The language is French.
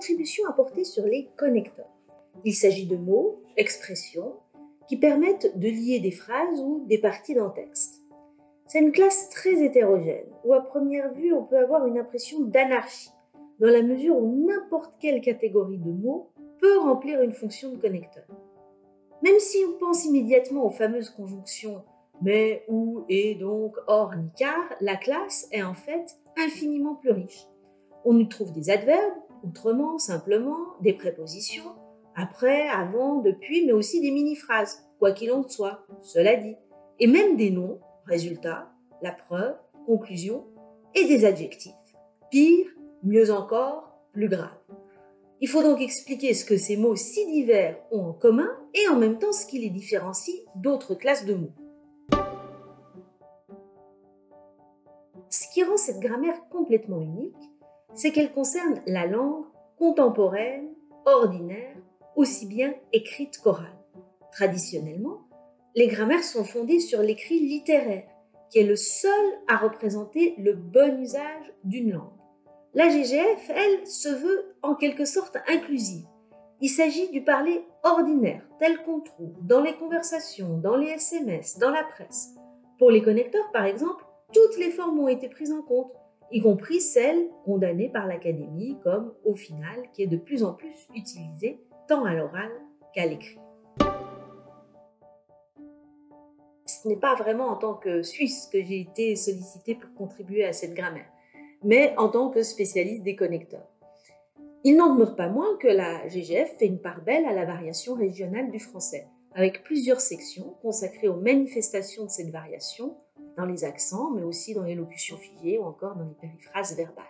contributions apportées sur les connecteurs. Il s'agit de mots, expressions, qui permettent de lier des phrases ou des parties d'un texte. C'est une classe très hétérogène, où à première vue on peut avoir une impression d'anarchie, dans la mesure où n'importe quelle catégorie de mots peut remplir une fonction de connecteur. Même si on pense immédiatement aux fameuses conjonctions mais, ou, et, donc, or, ni, car, la classe est en fait infiniment plus riche. On y trouve des adverbes, autrement, simplement, des prépositions, après, avant, depuis, mais aussi des mini-phrases, quoi qu'il en soit, cela dit, et même des noms, résultat, la preuve, conclusion, et des adjectifs. Pire, mieux encore, plus grave. Il faut donc expliquer ce que ces mots si divers ont en commun et en même temps ce qui les différencie d'autres classes de mots. Ce qui rend cette grammaire complètement unique, c'est qu'elle concerne la langue contemporaine, ordinaire, aussi bien écrite qu'orale. Traditionnellement, les grammaires sont fondées sur l'écrit littéraire, qui est le seul à représenter le bon usage d'une langue. La GGF, elle, se veut en quelque sorte inclusive. Il s'agit du parler ordinaire, tel qu'on trouve dans les conversations, dans les SMS, dans la presse. Pour les connecteurs, par exemple, toutes les formes ont été prises en compte, y compris celles condamnées par l'Académie comme au final, qui est de plus en plus utilisée tant à l'oral qu'à l'écrit. Ce n'est pas vraiment en tant que Suisse que j'ai été sollicitée pour contribuer à cette grammaire, mais en tant que spécialiste des connecteurs. Il n'en demeure pas moins que la GGF fait une part belle à la variation régionale du français, avec plusieurs sections consacrées aux manifestations de cette variation, dans les accents, mais aussi dans l'élocution figée ou encore dans les périphrases verbales.